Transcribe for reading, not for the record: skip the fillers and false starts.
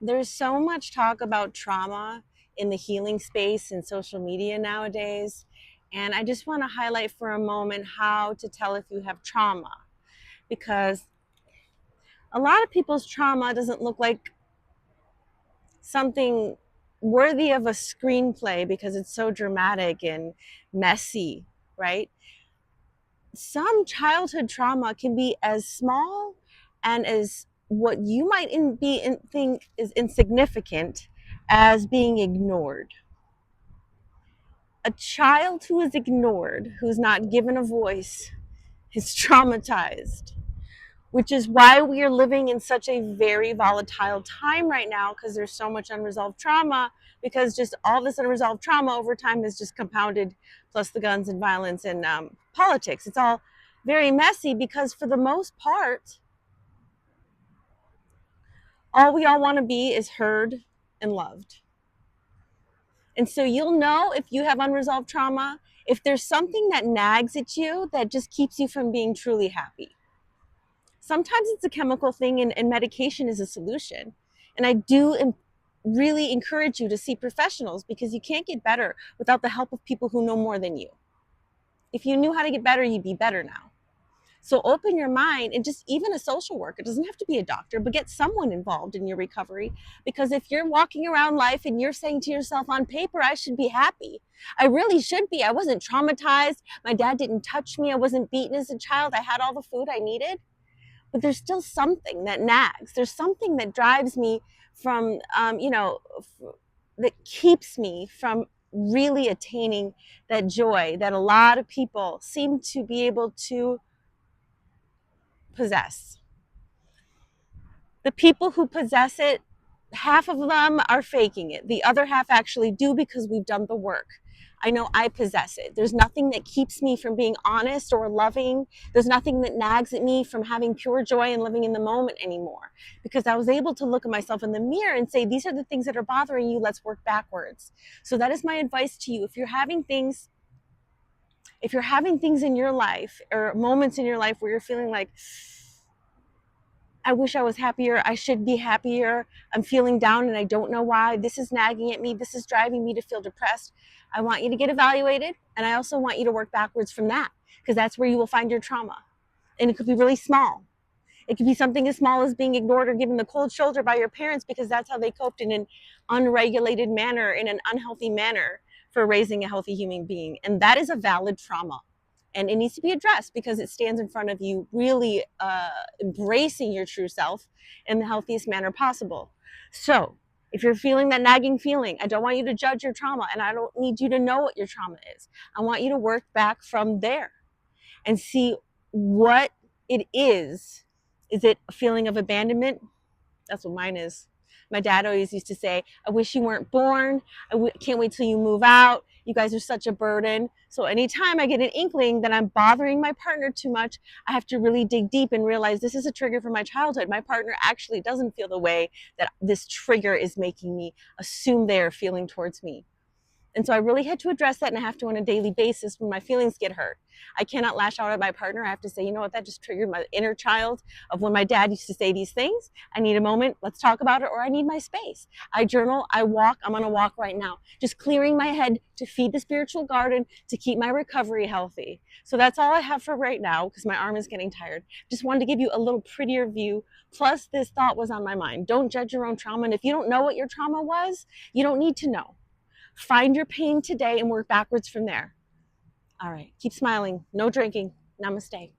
There's so much talk about trauma in the healing space and social media nowadays. And I just want to highlight for a moment how to tell if you have trauma. Because a lot of people's trauma doesn't look like something worthy of a screenplay because it's so dramatic and messy, right? Some childhood trauma can be as small and as what you might think is insignificant as being ignored. A child who is ignored, who's not given a voice, is traumatized, which is why we are living in such a very volatile time right now, because there's so much unresolved trauma, because just all this unresolved trauma over time is just compounded, plus the guns and violence and politics. It's all very messy because for the most part, all we all want to be is heard and loved. And so you'll know if you have unresolved trauma, if there's something that nags at you that just keeps you from being truly happy. Sometimes it's a chemical thing, and medication is a solution. And I do really encourage you to see professionals, because you can't get better without the help of people who know more than you. If you knew how to get better, you'd be better now. So open your mind, and just even a social worker, it doesn't have to be a doctor, but get someone involved in your recovery. Because if you're walking around life and you're saying to yourself, on paper, I should be happy. I really should be. I wasn't traumatized. My dad didn't touch me. I wasn't beaten as a child. I had all the food I needed. But there's still something that nags. There's something that drives me from, that keeps me from really attaining that joy that a lot of people seem to be able to possess. The people who possess it, half of them are faking it. The other half actually do, because we've done the work. I know I possess it. There's nothing that keeps me from being honest or loving. There's nothing that nags at me from having pure joy and living in the moment anymore, because I was able to look at myself in the mirror and say, these are the things that are bothering you. Let's work backwards. So that is my advice to you. If you're having things in your life, or moments in your life where you're feeling like, I wish I was happier, I should be happier, I'm feeling down and I don't know why, this is nagging at me, this is driving me to feel depressed, I want you to get evaluated. And I also want you to work backwards from that, because that's where you will find your trauma. And it could be really small. It could be something as small as being ignored or given the cold shoulder by your parents, because that's how they coped in an unregulated manner, in an unhealthy manner, for raising a healthy human being. And that is a valid trauma. And it needs to be addressed, because it stands in front of you really embracing your true self in the healthiest manner possible. So if you're feeling that nagging feeling, I don't want you to judge your trauma, and I don't need you to know what your trauma is. I want you to work back from there and see what it is. Is it a feeling of abandonment? That's what mine is. My dad always used to say, I wish you weren't born. Can't wait till you move out. You guys are such a burden. So anytime I get an inkling that I'm bothering my partner too much, I have to really dig deep and realize this is a trigger from my childhood. My partner actually doesn't feel the way that this trigger is making me assume they are feeling towards me. And so I really had to address that, and I have to on a daily basis when my feelings get hurt. I cannot lash out at my partner. I have to say, you know what, that just triggered my inner child of when my dad used to say these things. I need a moment. Let's talk about it, or I need my space. I journal, I walk. I'm on a walk right now, just clearing my head to feed the spiritual garden, to keep my recovery healthy. So that's all I have for right now, because my arm is getting tired. Just wanted to give you a little prettier view. Plus, this thought was on my mind. Don't judge your own trauma. And if you don't know what your trauma was, you don't need to know. Find your pain today and work backwards from there. All right. Keep smiling. No drinking. Namaste.